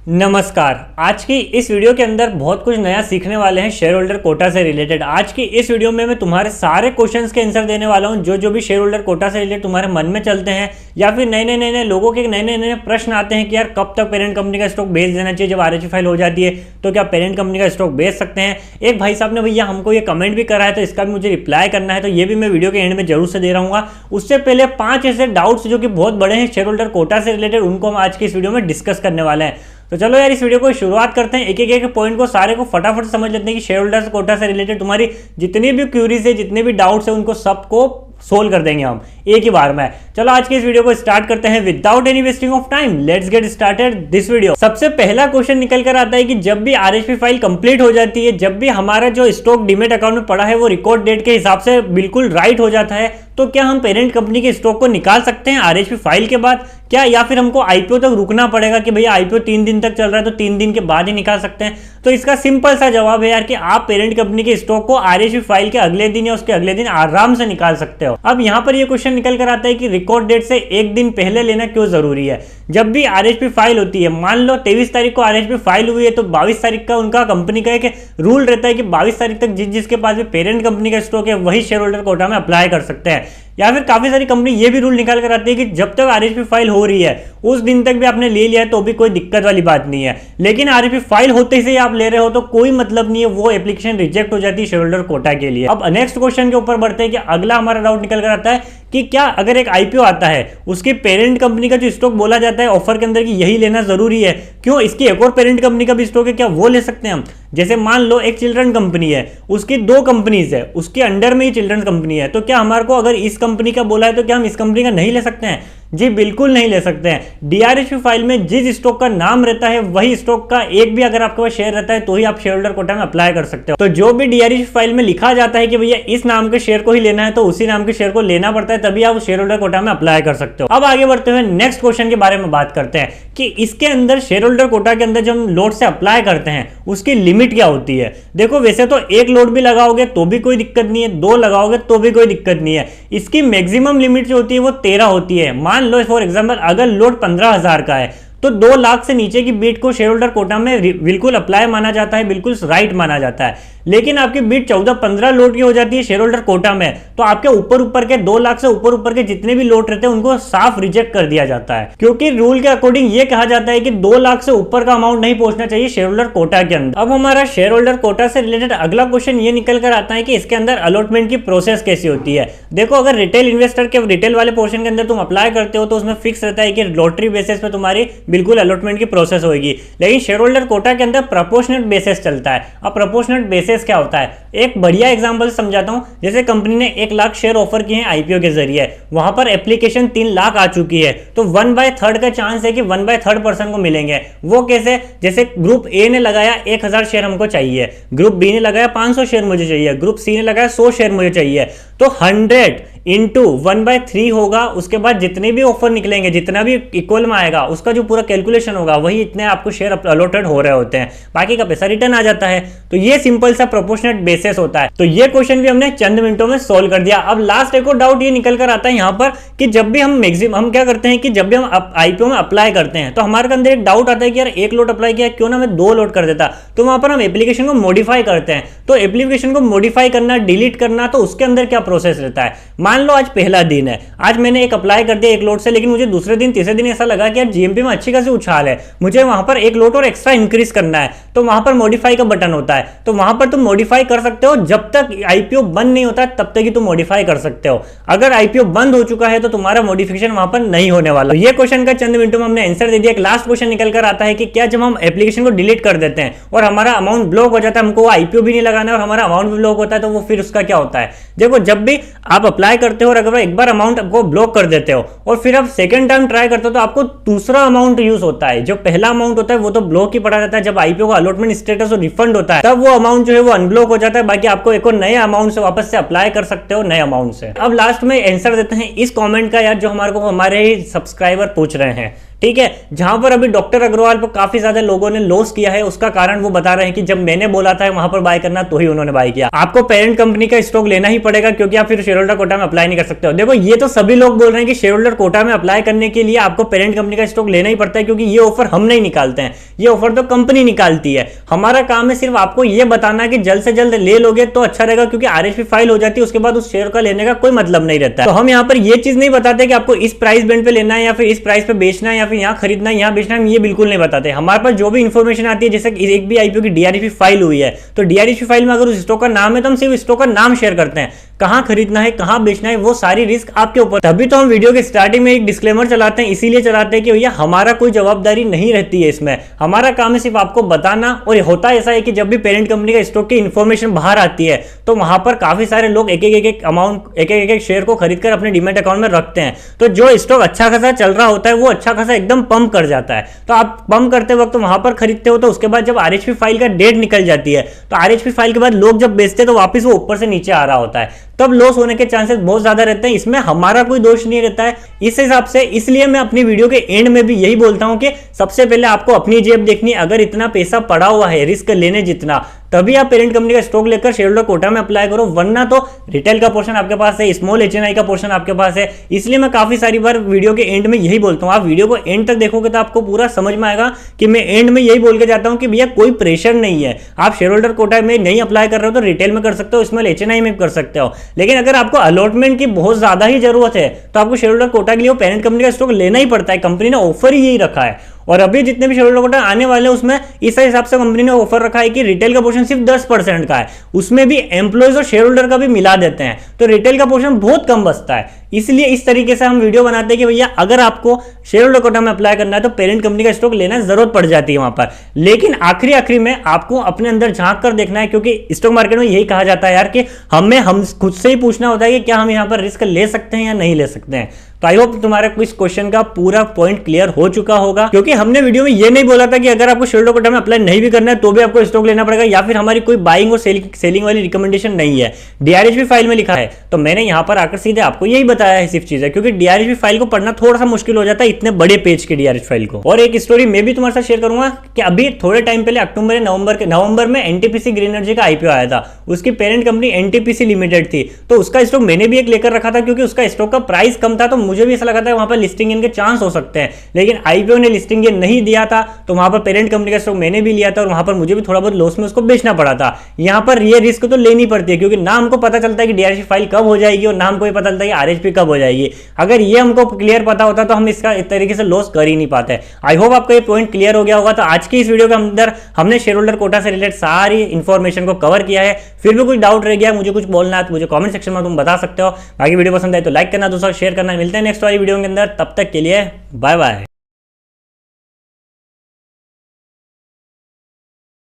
नमस्कार। आज की इस वीडियो के अंदर बहुत कुछ नया सीखने वाले हैं शेयर होल्डर कोटा से रिलेटेड। आज की इस वीडियो में मैं तुम्हारे सारे क्वेश्चंस के आंसर देने वाला हूं जो भी शेयर होल्डर कोटा से रिलेटेड तुम्हारे मन में चलते हैं या फिर नए लोगों के नए प्रश्न आते हैं कि यार कब तक पेरेंट कंपनी का स्टॉक बेच देना चाहिए। जब आरएचपी फाइल हो जाती है तो क्या पेरेंट कंपनी का स्टॉक बेच सकते हैं। एक भाई साहब ने भैया हमको ये कमेंट भी करा है तो इसका भी मुझे रिप्लाई करना है, तो ये भी मैं वीडियो के एंड में जरूर से दे रहूंगा। उससे पहले 5 ऐसे डाउट्स जो कि बहुत बड़े हैं शेयर होल्डर कोटा से रिलेटेड, उनको हम आज की इस वीडियो में डिस्कस करने वाले हैं। तो चलो यार इस वीडियो को शुरुआत करते हैं। एक पॉइंट को सारे को फटाफट समझ लेते हैं कि शेयर होल्डर्स कोटा से रिलेटेड तुम्हारी जितनी भी क्यूरीज है, जितने भी डाउट्स है, उनको सबको सोल्व कर देंगे हम एक ही बार में। चलो आज के इस वीडियो को स्टार्ट करते हैं without any wasting of time. Let's get started this video. सबसे पहला क्वेश्चन निकल कर आता है कि जब भी आरएचपी फाइल कंप्लीट हो जाती है, जब भी हमारा जो स्टॉक डीमेट अकाउंट में पड़ा है वो रिकॉर्ड डेट के हिसाब से बिल्कुल राइट हो जाता है, तो क्या हम पेरेंट कंपनी के स्टॉक को निकाल सकते हैं आरएचपी फाइल के बाद क्या, या फिर हमको आईपीओ तक रुकना पड़ेगा कि भैया आईपीओ 3 दिन तक चल रहा है तो 3 दिन के बाद ही निकाल सकते हैं। तो इसका सिंपल सा जवाब है यार कि आप पेरेंट कंपनी के स्टॉक को आरएचपी फाइल के अगले दिन या उसके अगले दिन आराम से निकाल सकते हो। अब यहां पर ये क्वेश्चन निकल कर आता है कि रिकॉर्ड डेट से 1 दिन पहले लेना क्यों जरूरी है। जब भी आरएचपी फाइल होती है, मान लो 23 तारीख को आरएचपी फाइल हुई है तो 22 तारीख का उनका कंपनी का एक रूल रहता है कि 22 तारीख तक जिसके पास भी पेरेंट कंपनी का स्टॉक है वही शेयर होल्डर कोटा में अप्लाई कर सकते हैं। या फिर काफी सारी कंपनी ये भी रूल निकाल कर आती है कि जब तक आरएचपी फाइल हो रही है उस दिन तक भी आपने ले लिया है तो भी कोई दिक्कत वाली बात नहीं है, लेकिन आरएचपी फाइल होते ही आप ले रहे हो तो कोई मतलब नहीं है, वो एप्लीकेशन रिजेक्ट हो जाती है शेयर होल्डर कोटा के लिए। अब नेक्स्ट क्वेश्चन के ऊपर बढ़ते हैं कि अगला हमारा डाउट निकल कर आता है कि क्या अगर एक आईपीओ आता है उसकी पेरेंट कंपनी का जो स्टॉक बोला जाता है ऑफर के अंदर कि यही लेना जरूरी है, क्यों इसकी एक और पेरेंट कंपनी का भी स्टॉक है क्या वो ले सकते हैं हम। जैसे मान लो एक चिल्ड्रन कंपनी है, उसकी 2 कंपनीज है, उसके अंडर में ही चिल्ड्रन कंपनी है, तो क्या हमारे को अगर इस कंपनी का बोला है तो क्या हम इस कंपनी का नहीं ले सकते हैं। जी बिल्कुल नहीं ले सकते हैं। डीआरएचपी फाइल में जिस स्टॉक का नाम रहता है वही स्टॉक का एक भी अगर आपके पास शेयर रहता है तो ही आप शेयर होल्डर कोटा में अप्लाई कर सकते हो। तो जो भी डीआरएचपी फाइल में लिखा जाता है कि भैया इस नाम के शेयर को ही लेना है तो उसी नाम के शेयर को लेना पड़ता है, तभी आप शेयर होल्डर कोटा में अप्लाई कर सकते हो। अब आगे बढ़ते हुए नेक्स्ट क्वेश्चन के बारे में बात करते हैं कि इसके अंदर शेयर होल्डर कोटा के अंदर जब हम लोड से अप्लाई करते हैं उसकी लिमिट क्या होती है। देखो वैसे तो 1 लोड भी लगाओगे तो भी कोई दिक्कत नहीं है, 2 लगाओगे तो भी कोई दिक्कत नहीं है। इसकी मैक्सिमम लिमिट जो होती है वो 13 होती है। मान लो फॉर एग्जाम्पल अगर लोड 15,000 का है तो 2 लाख से नीचे की बीट को शेयर होल्डर कोटा में बिल्कुल अप्लाई माना जाता है, बिल्कुल राइट माना जाता है। लेकिन आपकी बीट 14-15 लोड की हो जाती है शेयर होल्डर कोटा में तो आपके ऊपर के 2 लाख से ऊपर के जितने भी लोड रहते हैं उनको साफ रिजेक्ट कर दिया जाता है, क्योंकि रूल के अकॉर्डिंग ये कहा जाता है कि 2 लाख से ऊपर का अमाउंट नहीं पहुंचना चाहिए शेयर होल्डर कोटा के अंदर। अब हमारा शेयर होल्डर कोटा से रिलेटेड अगला क्वेश्चन ये निकल कर आता है कि इसके अंदर अलॉटमेंट की प्रोसेस कैसी होती है। देखो अगर रिटेल इन्वेस्टर के रिटेल वाले पोर्शन के अंदर तुम अप्लाई करते हो तो उसमें फिक्स रहता है कि लॉटरी बेसिस पे तुम्हारी बिल्कुल अलॉटमेंट की प्रोसेस होगी, लेकिन शेयर होल्डर कोटा के अंदर प्रोपोर्शनल बेसिस चलता है। अब प्रोपोर्शनल बेसिस क्या होता है, एक बढ़िया एग्जांपल समझाता हूं। जैसे कंपनी ने 1 लाख शेयर ऑफर किए हैं आईपीओ के जरिए, वहां पर एप्लीकेशन 3 लाख आ चुकी है, तो 1/3 का चांस है कि 1/3 पर्सन को मिलेंगे। वो कैसे, जैसे ग्रुप ए ने लगाया 1000 शेयर हमको चाहिए, ग्रुप बी ने लगाया 500 शेयर मुझे चाहिए, ग्रुप सी ने लगाया 100 शेयर मुझे चाहिए, तो 100 इंटू 1/3 होगा। उसके बाद जितने भी ऑफर निकलेंगे, जितना भी इक्वल में आएगा उसका जो पूरा कैलकुलेशन होगा वही इतने आपको शेयर अलॉटेड हो रहे होते हैं, बाकी का पैसा रिटर्न आ जाता है। तो ये सिंपल सा प्रोपोर्शनल बेसिस होता है। तो ये क्वेश्चन भी हमने चंद मिनटों में सोल्व कर दिया। अब लास्ट एक और डाउट ये निकल कर आता है यहाँ पर कि जब भी हम मैक्सिमम क्या करते हैं कि जब भी हम आईपीओ में अप्लाई करते हैं तो हमारे अंदर एक डाउट आता है कि यार 1 लोड अप्लाई किया क्यों ना मैं 2 लोड कर देता, तो वहां पर हम एप्लीकेशन को मॉडिफाई करते हैं। तो एप्लीकेशन को मॉडिफाई करना, डिलीट करना, तो उसके अंदर क्या प्रोसेस रहता है। मान लो आज पहला दिन है, आज मैंने एक अप्लाई कर दिया 1 लोड से, लेकिन मुझे दूसरे दिन तीसरे दिन ऐसा लगा कि यार जीएमपी में अच्छी खासी उछाल है, मुझे वहां पर 1 लोड और एक्स्ट्रा इंक्रीज करना है, तो वहां पर मॉडिफाई का बटन होता है, तो वहां पर तुम मॉडिफाई कर सकते हो। जब तक आईपीओ बंद नहीं होता तब तक ही तुम मॉडिफाई कर सकते हो। अगर आईपीओ बंद हो चुका है तो तुम्हारा मॉडिफिकेशन वहां पर नहीं होने वाला। तो ये क्वेश्चन का चंद मिनटों में हमने आंसर दे दिया। एक लास्ट क्वेश्चन निकल कर आता है कि क्या जब हम एप्लीकेशन को डिलीट कर देते हैं और हमारा अमाउंट ब्लॉक हो जाता है, हमको आईपीओ भी नहीं लगाना और हमारा अमाउंट भी ब्लॉक होता है, तो वो फिर उसका क्या होता है। देखो जब भी आप अप्लाई करते हो और अगर एक बार अमाउंट को ब्लॉक कर देते हो और फिर आप सेकंड टाइम ट्राई करते हो तो आपको दूसरा अमाउंट यूज होता है। जो पहला अमाउंट होता है वो तो ब्लॉक ही पड़ा रहता है। जब आईपीओ का अलॉटमेंट स्टेटस और रिफंड होता है तब वो अमाउंट जो है वो अनब्लॉक हो जाता है, बाकी आपको एक और नए अमाउंट से वापस से अप्लाई कर सकते हो, नए अमाउंट से। अब लास्ट में आंसर देते हैं इस कमेंट का यार, जो हमारे ही सब्सक्राइबर पूछ रहे हैं। ठीक है। जहां पर अभी डॉक्टर अग्रवाल पर काफी ज्यादा लोगों ने लॉस किया है, उसका कारण वो बता रहे हैं कि जब मैंने बोला था वहां पर बाय करना तो ही उन्होंने बाय किया। आपको पेरेंट कंपनी का स्टॉक लेना ही पड़ेगा, क्योंकि आप फिर शेयर होल्डर कोटा में अप्लाई नहीं कर सकते हो। देखो ये तो सभी लोग बोल रहे हैं कि शेयर होल्डर कोटा में अप्लाई करने के लिए आपको पेरेंट कंपनी का स्टॉक लेना ही पड़ता है, क्योंकि ये ऑफर हम नहीं निकालते हैं, ये ऑफर तो कंपनी निकालती है। हमारा काम है सिर्फ आपको ये बताना कि जल्द से जल्द ले लोगे तो अच्छा रहेगा, क्योंकि आरएचपी फाइल हो जाती है, उसके बाद उस शेयर का लेने का कोई मतलब नहीं रहता है। तो हम यहाँ पर ये चीज नहीं बताते कि आपको इस प्राइस बैंड पे लेना है या फिर इस प्राइस पे बेचना है या फिर यहाँ खरीदना है यहाँ बेचना है, ये बिल्कुल नहीं बताते। हमारे पास जो भी इंफॉर्मेशन आती है, जैसे एक भी आईपीओ की डीआरएचपी फाइल हुई है तो डीआरएचपी फाइल में अगर उस स्टॉक का नाम है तो हम सिर्फ स्टॉक का नाम शेयर करते हैं, कहां खरीदना है कहां बेचना है वो सारी रिस्क आपके ऊपर। तभी तो हम वीडियो के स्टार्टिंग में एक डिस्क्लेमर चलाते हैं, इसीलिए चलाते हैं कि भैया हमारा कोई जवाबदारी नहीं रहती है इसमें, हमारा काम है सिर्फ आपको बताना। और होता ऐसा है कि जब भी पेरेंट कंपनी का स्टॉक की इंफॉर्मेशन बाहर आती है तो वहां पर काफी सारे लोग एक एक अमाउंट एक शेयर को खरीदकर अपने डीमैट अकाउंट में रखते हैं। तो जो स्टॉक अच्छा खासा चल रहा होता है वो अच्छा खासा एकदम पंप कर जाता है, तो आप पंप करते वक्त वहां पर खरीदते हो, तो उसके बाद जब आरएचपी फाइल का डेट निकल जाती है तो आरएचपी फाइल के बाद लोग जब बेचते हैं तो वापस वो ऊपर से नीचे आ रहा होता है, तब लॉस होने के चांसेस बहुत ज्यादा रहते हैं। इसमें हमारा कोई दोष नहीं रहता है इस हिसाब से। इसलिए मैं अपनी वीडियो के एंड में भी यही बोलता हूं कि सबसे पहले आपको अपनी जेब देखनी है। अगर इतना पैसा पड़ा हुआ है रिस्क लेने जितना, तभी आप पेरेंट कंपनी का स्टॉक लेकर शेयर होल्डर कोटा में अप्लाई करो, वरना तो रिटेल का पोर्शन आपके पास है, स्मॉल एचएनआई का पोर्शन आपके पास है। इसलिए मैं काफी सारी बार वीडियो के एंड में यही बोलता हूं, आप वीडियो को एंड तक देखोगे तो आपको पूरा समझ में आएगा कि मैं एंड में यही बोल के जाता हूं कि भैया कोई प्रेशर नहीं है, आप शेयर होल्डर कोटा में नहीं अप्लाई कर रहे हो तो रिटेल में कर सकते हो, स्मॉल एचएनआई में कर सकते हो। लेकिन अगर आपको अलॉटमेंट की बहुत ज्यादा ही जरूरत है तो आपको शेयर होल्डर कोटा के लिए पेरेंट कंपनी का स्टॉक लेना ही पड़ता है, कंपनी ने ऑफर ही यही रखा है। और अभी जितने भी शेयर होल्डर कोटा आने वाले हैं उसमें इस हिसाब से कंपनी ने ऑफर रखा है कि रिटेल का पोर्शन सिर्फ 10% का है, उसमें भी एम्प्लॉइज और शेयर होल्डर का भी मिला देते हैं, तो रिटेल का पोर्शन बहुत कम बचता है। इसलिए इस तरीके से हम वीडियो बनाते हैं कि भैया अगर आपको शेयर होल्डर कोटा में अप्लाई करना है तो पेरेंट कंपनी का स्टॉक लेना जरूरत पड़ जाती है वहां पर। लेकिन आखिरी में आपको अपने अंदर झांक कर देखना है, क्योंकि स्टॉक मार्केट में यही कहा जाता है यार कि हम खुद से ही पूछना होता है कि क्या हम यहां पर रिस्क ले सकते हैं या नहीं ले सकते हैं। तो आई होप तुम्हारा इस क्वेश्चन का पूरा पॉइंट क्लियर हो चुका होगा, क्योंकि हमने वीडियो में ये नहीं बोला था कि अगर आपको शेयर होल्डर कोटा में अप्लाई नहीं भी करना है तो भी आपको स्टॉक लेना पड़ेगा, या फिर हमारी कोई बाइंग और सेलिंग वाली रिकमेंडेशन नहीं है। डीआरएचपी फाइल में लिखा है तो मैंने यहां पर आकर सीधे आपको यही बताया है सिर्फ चीज है, क्योंकि डीआरएचपी फाइल को पढ़ना थोड़ा सा मुश्किल हो जाता है इतने बड़े पेज के डीआरएचपी फाइल को। और एक स्टोरी मैं भी तुम्हारे साथ शेयर करूंगा कि अभी थोड़े टाइम पहले अक्टूबर या नवंबर में एनटीपीसी ग्रीन एनर्जी का आईपीओ आया था, उसकी पेरेंट कंपनी एनटीपीसी लिमिटेड थी, तो उसका स्टॉक मैंने भी एक लेकर रखा था, क्योंकि उसका स्टॉक का प्राइस कम था, तो मुझे भी ऐसा लगा था वहां पर लिस्टिंग गेन के चांस हो सकते हैं। लेकिन आईपीओ ने लिस्टिंग गेन नहीं दिया था, तो वहां पर पेरेंट कंपनी का स्टॉक मैंने भी लिया था और वहां पर मुझे भी थोड़ा बहुत लॉस में उसको बेचना पड़ा था। यहां पर ये रिस्क तो लेनी पड़ती है, क्योंकि ना हमको पता चलता है कि डीआरएचपी फाइल कब हो जाएगी और ना हमको ये पता चलता है कि आरएचपी कब हो जाएगी। अगर ये हमको क्लियर पता होता तो हम इसका इस तरीके से लॉस कर ही नहीं पाते। आई होप आपको ये पॉइंट क्लियर हो गया होगा। तो आज की इस वीडियो के अंदर हमने शेयर होल्डर कोटा से रिलेटेड सारी इंफॉर्मेशन को कवर किया है। फिर भी कुछ डाउट रह गया, मुझे कुछ बोलना है तो मुझे कमेंट सेक्शन में तुम बता सकते हो। बाकी वीडियो पसंद आए तो लाइक करना, दूसरा शेयर करना। मिलते हैं नेक्स्ट वाली वीडियो के अंदर, तब तक के लिए बाय बाय।